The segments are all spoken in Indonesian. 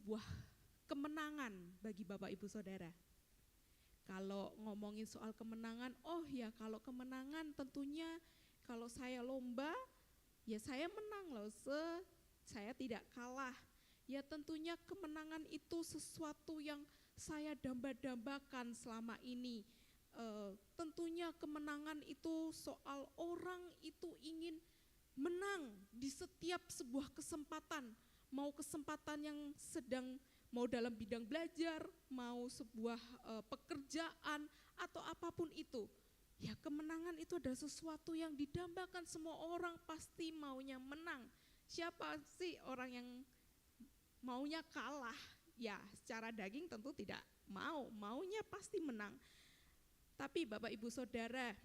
sebuah kemenangan bagi Bapak Ibu Saudara. Kalau ngomongin soal kemenangan, oh ya kalau kemenangan tentunya kalau saya lomba, ya saya menang loh, saya tidak kalah. Ya tentunya kemenangan itu sesuatu yang saya damba-dambakan selama ini. Tentunya kemenangan itu soal orang itu ingin menang di setiap sebuah kesempatan, mau kesempatan yang sedang, mau dalam bidang belajar, mau sebuah pekerjaan atau apapun itu. Ya kemenangan itu adalah sesuatu yang didambakan, semua orang pasti maunya menang. Siapa sih orang yang maunya kalah? Ya secara daging tentu tidak mau, maunya pasti menang. Tapi Bapak Ibu Saudara,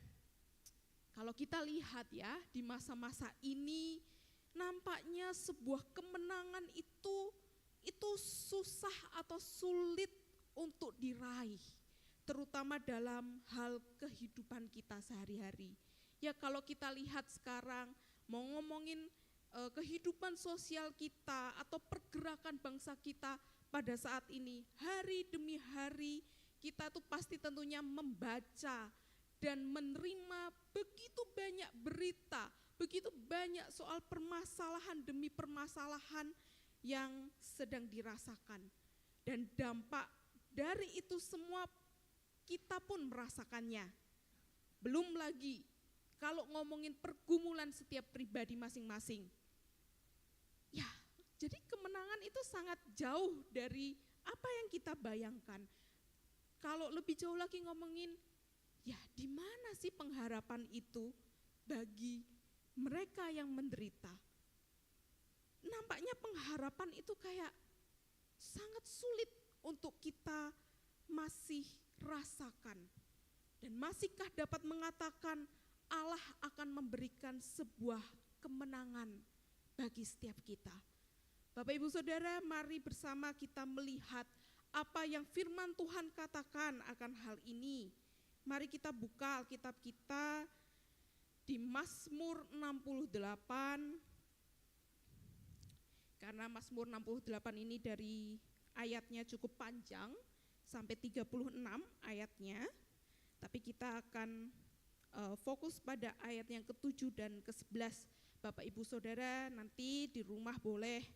kalau kita lihat ya di masa-masa ini nampaknya sebuah kemenangan itu susah atau sulit untuk diraih, terutama dalam hal kehidupan kita sehari-hari. Ya kalau kita lihat sekarang mau ngomongin kehidupan sosial kita atau pergerakan bangsa kita pada saat ini, hari demi hari kita tuh pasti tentunya membaca dan menerima begitu banyak berita, begitu banyak soal permasalahan demi permasalahan yang sedang dirasakan. Dan dampak dari itu semua kita pun merasakannya. Belum lagi kalau ngomongin pergumulan setiap pribadi masing-masing. Ya, jadi kemenangan itu sangat jauh dari apa yang kita bayangkan. Kalau lebih jauh lagi ngomongin, ya di mana sih pengharapan itu bagi mereka yang menderita? Nampaknya pengharapan itu kayak sangat sulit untuk kita masih rasakan. Dan masihkah dapat mengatakan Allah akan memberikan sebuah kemenangan bagi setiap kita? Bapak Ibu Saudara, mari bersama kita melihat apa yang firman Tuhan katakan akan hal ini. Mari kita buka Alkitab kita di Mazmur 68. Karena Mazmur 68 ini dari ayatnya cukup panjang sampai 36 ayatnya. Tapi kita akan fokus pada ayat yang ke-7 dan ke-11. Bapak Ibu Saudara nanti di rumah boleh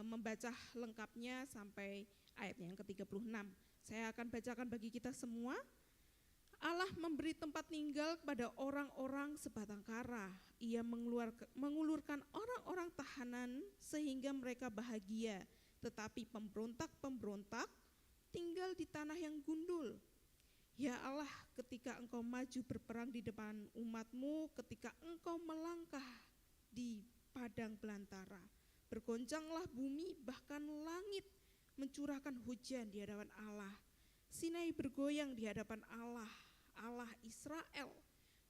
membaca lengkapnya sampai ayat yang ke-36. Saya akan bacakan bagi kita semua. Allah memberi tempat tinggal kepada orang-orang sebatang kara. Ia mengulurkan orang-orang tahanan sehingga mereka bahagia. Tetapi pemberontak-pemberontak tinggal di tanah yang gundul. Ya Allah, ketika Engkau maju berperang di depan umat-Mu, ketika Engkau melangkah di padang belantara, bergoncanglah bumi, bahkan langit mencurahkan hujan di hadapan Allah. Sinai bergoyang di hadapan Allah, Allah Israel.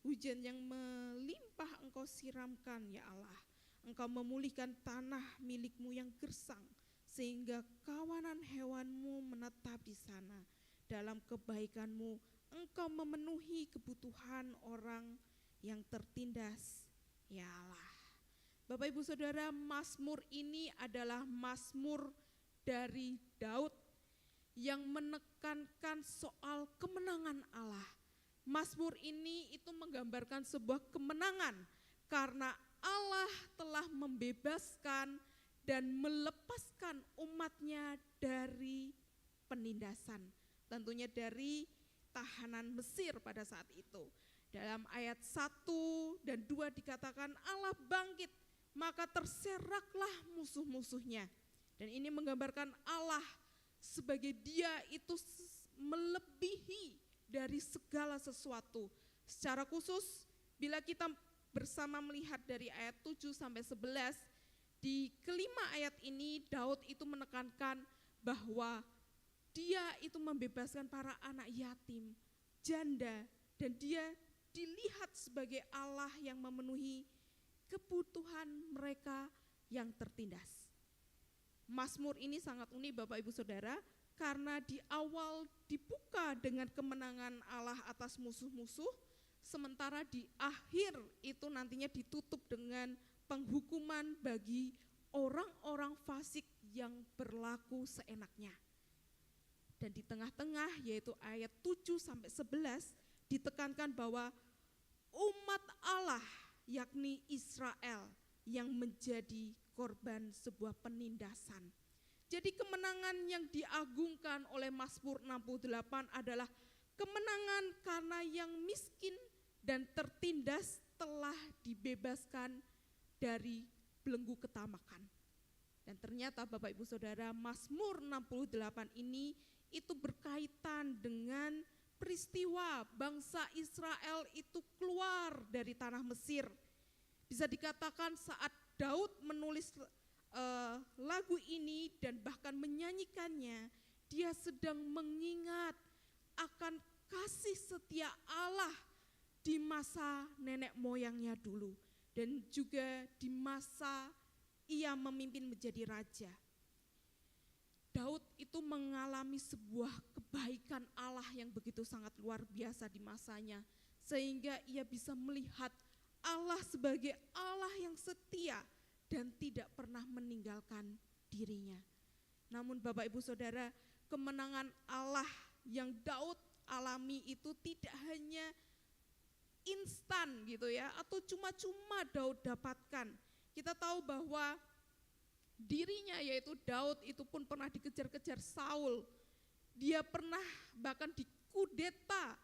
Hujan yang melimpah Engkau siramkan ya Allah. Engkau memulihkan tanah milik-Mu yang gersang, sehingga kawanan hewan-Mu menetap di sana. Dalam kebaikan-Mu Engkau memenuhi kebutuhan orang yang tertindas ya Allah. Bapak Ibu Saudara, Mazmur ini adalah Mazmur dari Daud yang menekankan soal kemenangan Allah. Mazmur ini itu menggambarkan sebuah kemenangan karena Allah telah membebaskan dan melepaskan umat-Nya dari penindasan. Tentunya dari tahanan Mesir pada saat itu. Dalam ayat 1 dan 2 dikatakan Allah bangkit, maka terseraklah musuh-musuhnya. Dan ini menggambarkan Allah sebagai Dia itu melebihi dari segala sesuatu. Secara khusus bila kita bersama melihat dari ayat 7 sampai 11, di kelima ayat ini Daud itu menekankan bahwa Dia itu membebaskan para anak yatim, janda, dan Dia dilihat sebagai Allah yang memenuhi kebutuhan mereka yang tertindas. Mazmur ini sangat unik Bapak Ibu Saudara, karena di awal dibuka dengan kemenangan Allah atas musuh-musuh, sementara di akhir itu nantinya ditutup dengan penghukuman bagi orang-orang fasik yang berlaku seenaknya. Dan di tengah-tengah yaitu ayat 7-11 ditekankan bahwa umat Allah yakni Israel yang menjadi korban sebuah penindasan. Jadi kemenangan yang diagungkan oleh Mazmur 68 adalah kemenangan karena yang miskin dan tertindas telah dibebaskan dari belenggu ketamakan. Dan ternyata Bapak Ibu Saudara, Mazmur 68 ini itu berkaitan dengan peristiwa bangsa Israel itu keluar dari tanah Mesir. Bisa dikatakan saat Daud menulis lagu ini dan bahkan menyanyikannya, dia sedang mengingat akan kasih setia Allah di masa nenek moyangnya dulu dan juga di masa ia memimpin menjadi raja. Daud itu mengalami sebuah kebaikan Allah yang begitu sangat luar biasa di masanya, sehingga ia bisa melihat Allah sebagai Allah yang setia dan tidak pernah meninggalkan dirinya. Namun Bapak Ibu Saudara, kemenangan Allah yang Daud alami itu tidak hanya instan gitu ya, atau cuma-cuma Daud dapatkan. Kita tahu bahwa dirinya yaitu Daud itu pun pernah dikejar-kejar Saul. Dia pernah bahkan dikudeta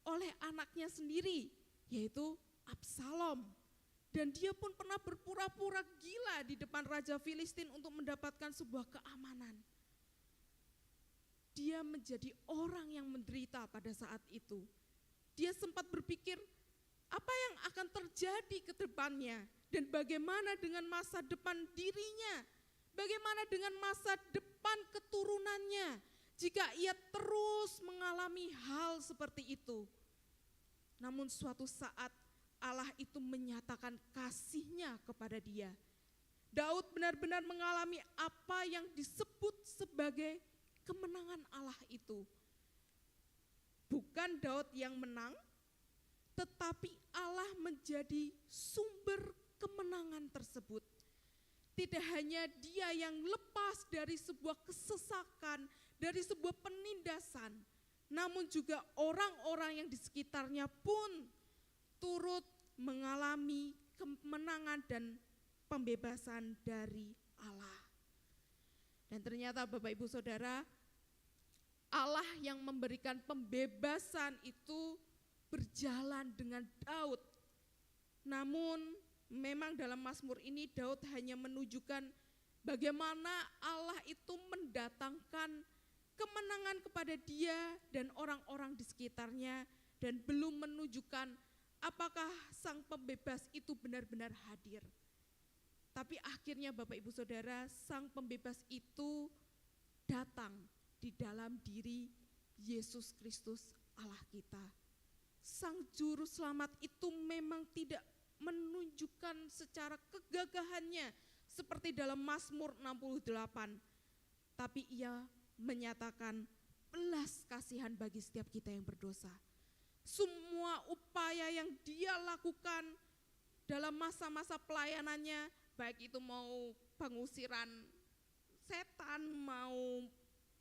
oleh anaknya sendiri yaitu Absalom. Dan dia pun pernah berpura-pura gila di depan Raja Filistin untuk mendapatkan sebuah keamanan. Dia menjadi orang yang menderita pada saat itu. Dia sempat berpikir apa yang akan terjadi ke depannya dan bagaimana dengan masa depan dirinya. Bagaimana dengan masa depan keturunannya jika ia terus mengalami hal seperti itu. Namun suatu saat Allah itu menyatakan kasih-Nya kepada dia. Daud benar-benar mengalami apa yang disebut sebagai kemenangan Allah itu. Bukan Daud yang menang, tetapi Allah menjadi sumber kemenangan tersebut. Tidak hanya dia yang lepas dari sebuah kesesakan, dari sebuah penindasan, namun juga orang-orang yang di sekitarnya pun turut mengalami kemenangan dan pembebasan dari Allah. Dan ternyata Bapak Ibu Saudara, Allah yang memberikan pembebasan itu berjalan dengan Daud. Namun memang dalam Mazmur ini Daud hanya menunjukkan bagaimana Allah itu mendatangkan kemenangan kepada dia dan orang-orang di sekitarnya dan belum menunjukkan apakah sang pembebas itu benar-benar hadir. Tapi akhirnya Bapak Ibu Saudara, sang pembebas itu datang di dalam diri Yesus Kristus Allah kita. Sang juru selamat itu memang tidak menunjukkan secara kegagahannya seperti dalam Mazmur 68, tapi ia menyatakan belas kasihan bagi setiap kita yang berdosa. Semua upaya yang dia lakukan dalam masa-masa pelayanannya, baik itu mau pengusiran setan, mau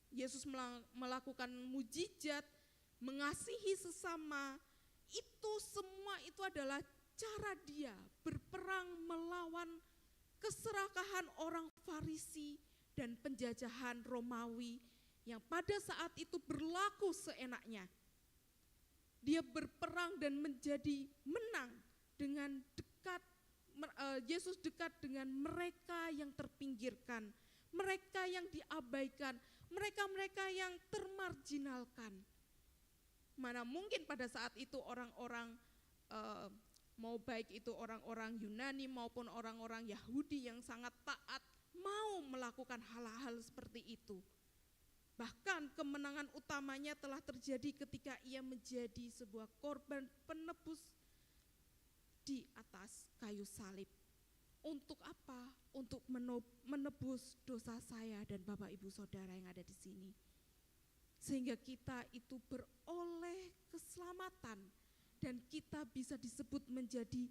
Yesus melakukan mujizat, mengasihi sesama, itu semua itu adalah cara dia berperang melawan keserakahan orang Farisi dan penjajahan Romawi yang pada saat itu berlaku seenaknya. Dia berperang dan menjadi menang dengan dekat, Yesus dekat dengan mereka yang terpinggirkan, mereka yang diabaikan, mereka-mereka yang termarginalkan. Mana mungkin pada saat itu orang-orang mau baik itu orang-orang Yunani maupun orang-orang Yahudi yang sangat taat mau melakukan hal-hal seperti itu. Bahkan kemenangan utamanya telah terjadi ketika ia menjadi sebuah korban penebus di atas kayu salib. Untuk apa? Untuk menebus dosa saya dan Bapak Ibu Saudara yang ada di sini. Sehingga kita itu beroleh keselamatan dan kita bisa disebut menjadi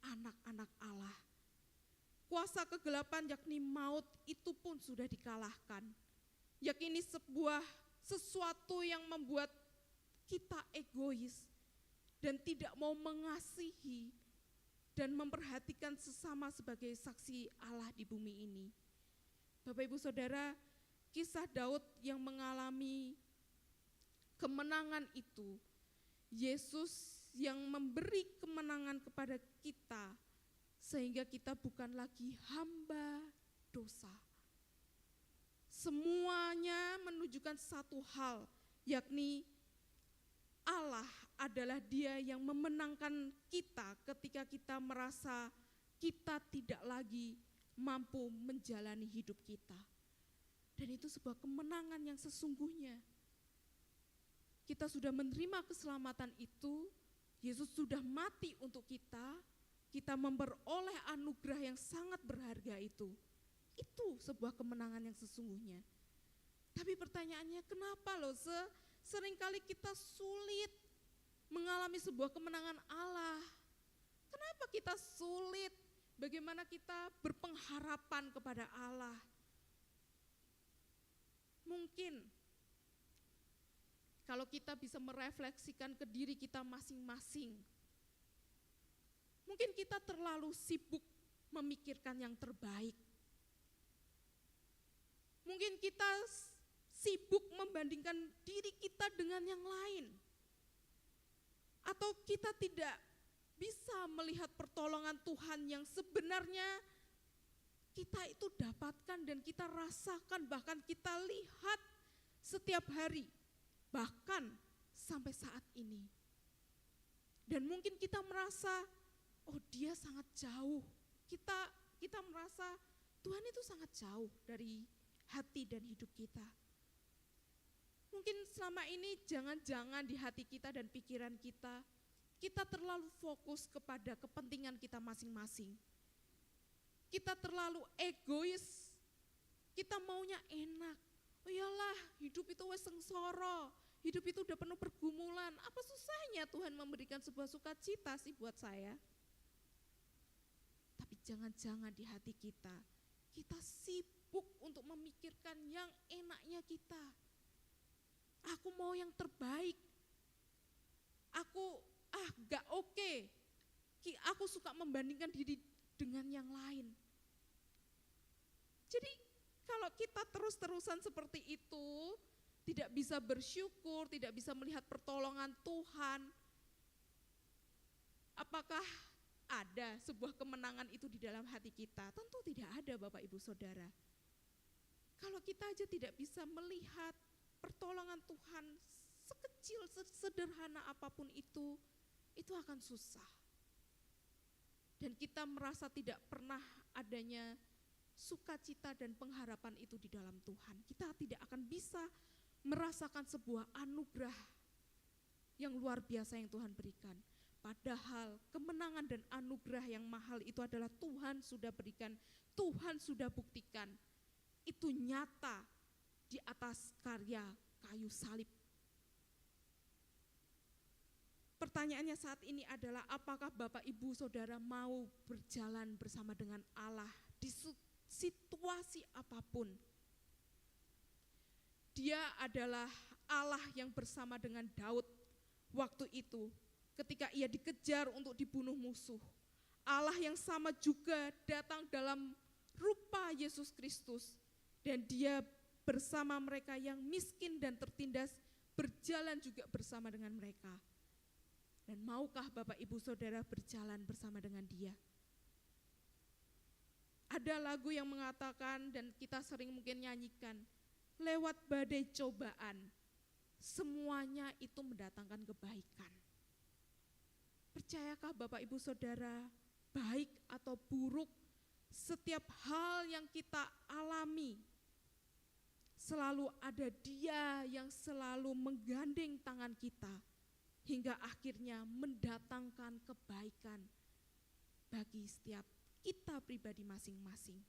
anak-anak Allah. kuasa kegelapan yakni maut itu pun sudah dikalahkan. Yakni sesuatu yang membuat kita egois dan tidak mau mengasihi dan memperhatikan sesama sebagai saksi Allah di bumi ini. Bapak Ibu Saudara, kisah Daud yang mengalami kemenangan itu, Yesus yang memberi kemenangan kepada kita sehingga kita bukan lagi hamba dosa. Semuanya menunjukkan satu hal, yakni Allah adalah Dia yang memenangkan kita ketika kita merasa kita tidak lagi mampu menjalani hidup kita. Dan itu sebuah kemenangan yang sesungguhnya. Kita sudah menerima keselamatan itu, Yesus sudah mati untuk kita memperoleh anugerah yang sangat berharga itu. Itu sebuah kemenangan yang sesungguhnya. Tapi pertanyaannya, kenapa loh seringkali kita sulit mengalami sebuah kemenangan Allah? Kenapa kita sulit? Bagaimana kita berpengharapan kepada Allah? Mungkin kalau kita bisa merefleksikan ke diri kita masing-masing, mungkin kita terlalu sibuk memikirkan yang terbaik. Mungkin kita sibuk membandingkan diri kita dengan yang lain. Atau kita tidak bisa melihat pertolongan Tuhan yang sebenarnya kita itu dapatkan dan kita rasakan, bahkan kita lihat setiap hari, bahkan sampai saat ini. Dan mungkin kita merasa, oh dia sangat jauh. Kita merasa Tuhan itu sangat jauh dari hati dan hidup kita. Mungkin selama ini jangan-jangan di hati kita dan pikiran kita terlalu fokus kepada kepentingan kita masing-masing. Kita terlalu egois, kita maunya enak. Oh iyalah, hidup itu wes sengsara, hidup itu udah penuh pergumulan. Apa susahnya Tuhan memberikan sebuah sukacita sih buat saya? Tapi jangan-jangan di hati kita sibuk untuk memikirkan yang enaknya kita. Aku mau yang terbaik. Aku gak oke. Aku suka membandingkan diri dengan yang lain. Jadi kalau kita terus-terusan seperti itu, tidak bisa bersyukur, tidak bisa melihat pertolongan Tuhan, apakah ada sebuah kemenangan itu di dalam hati kita? Tentu tidak ada, Bapak Ibu Saudara. Kalau kita aja tidak bisa melihat pertolongan Tuhan sekecil, sederhana apapun itu akan susah. Dan kita merasa tidak pernah adanya sukacita dan pengharapan itu di dalam Tuhan. Kita tidak akan bisa merasakan sebuah anugerah yang luar biasa yang Tuhan berikan. Padahal kemenangan dan anugerah yang mahal itu adalah Tuhan sudah berikan, Tuhan sudah buktikan. Itu nyata di atas karya kayu salib. Pertanyaannya saat ini adalah, apakah Bapak Ibu Saudara mau berjalan bersama dengan Allah di situasi apapun? Dia adalah Allah yang bersama dengan Daud waktu itu ketika ia dikejar untuk dibunuh musuh. Allah yang sama juga datang dalam rupa Yesus Kristus, dan dia bersama mereka yang miskin dan tertindas berjalan juga bersama dengan mereka. Dan maukah Bapak Ibu Saudara berjalan bersama dengan dia? Ada lagu yang mengatakan, dan kita sering mungkin nyanyikan, lewat badai cobaan, semuanya itu mendatangkan kebaikan. Percayakah Bapak Ibu Saudara, baik atau buruk, setiap hal yang kita alami, selalu ada Dia yang selalu menggandeng tangan kita, hingga akhirnya mendatangkan kebaikan bagi setiap kita pribadi masing-masing.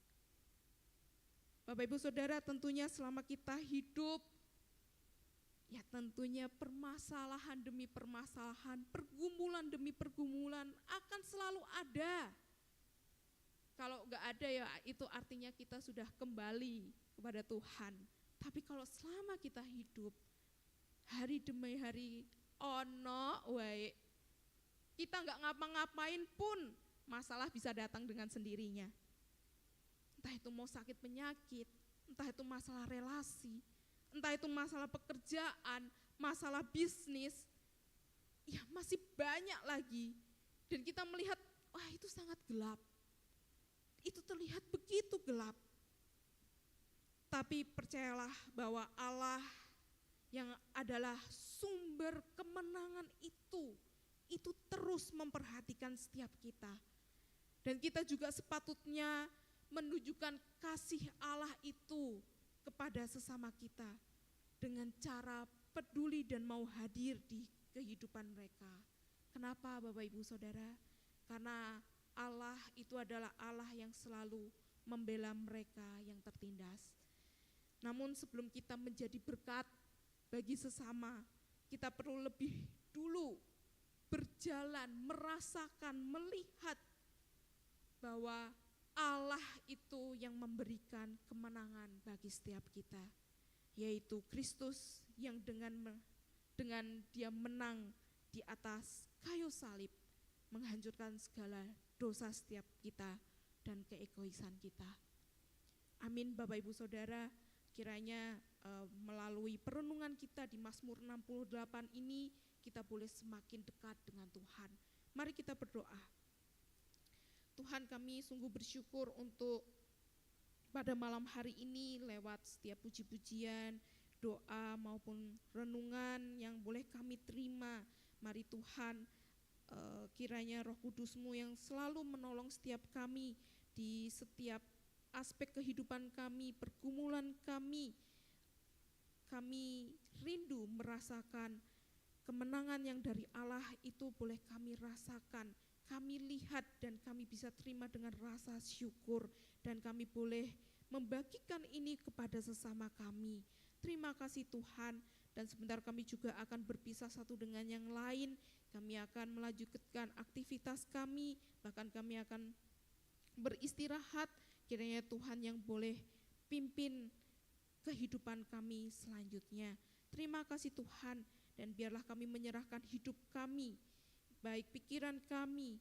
Bapak Ibu Saudara, tentunya selama kita hidup, ya tentunya permasalahan demi permasalahan, pergumulan demi pergumulan akan selalu ada. Kalau nggak ada ya itu artinya kita sudah kembali kepada Tuhan. Tapi kalau selama kita hidup hari demi hari ono wae, kita nggak ngapa-ngapain pun masalah bisa datang dengan sendirinya. Entah itu mau sakit penyakit, entah itu masalah relasi, entah itu masalah pekerjaan, masalah bisnis, ya masih banyak lagi. Dan kita melihat, wah itu sangat gelap. Itu terlihat begitu gelap. Tapi percayalah bahwa Allah yang adalah sumber kemenangan itu terus memperhatikan setiap kita. Dan kita juga sepatutnya menunjukkan kasih Allah itu kepada sesama kita dengan cara peduli dan mau hadir di kehidupan mereka. Kenapa Bapak Ibu Saudara? Karena Allah itu adalah Allah yang selalu membela mereka yang tertindas. Namun sebelum kita menjadi berkat bagi sesama, kita perlu lebih dulu berjalan, merasakan, melihat bahwa Allah itu yang memberikan kemenangan bagi setiap kita, yaitu Kristus yang dengan dia menang di atas kayu salib, menghancurkan segala dosa setiap kita dan keegoisan kita. Amin Bapak Ibu Saudara, kiranya melalui perenungan kita di Mazmur 68 ini kita boleh semakin dekat dengan Tuhan. Mari kita berdoa. Tuhan, kami sungguh bersyukur untuk pada malam hari ini lewat setiap puji-pujian, doa maupun renungan yang boleh kami terima. Mari Tuhan, kiranya Roh Kudus-Mu yang selalu menolong setiap kami di setiap aspek kehidupan kami, pergumulan kami. Kami rindu merasakan kemenangan yang dari Allah itu boleh kami rasakan, kami lihat dan kami bisa terima dengan rasa syukur, dan kami boleh membagikan ini kepada sesama kami. Terima kasih Tuhan, dan sebentar kami juga akan berpisah satu dengan yang lain. Kami akan melanjutkan aktivitas kami, bahkan kami akan beristirahat. Kiranya Tuhan yang boleh pimpin kehidupan kami selanjutnya. Terima kasih Tuhan, dan biarlah kami menyerahkan hidup kami, baik pikiran kami,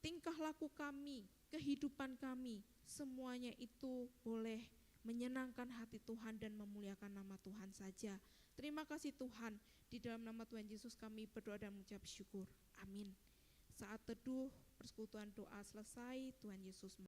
tingkah laku kami, kehidupan kami, semuanya itu boleh menyenangkan hati Tuhan dan memuliakan nama Tuhan saja. Terima kasih Tuhan, di dalam nama Tuhan Yesus kami berdoa dan mengucap syukur. Amin. Saat teduh persekutuan doa selesai, Tuhan Yesus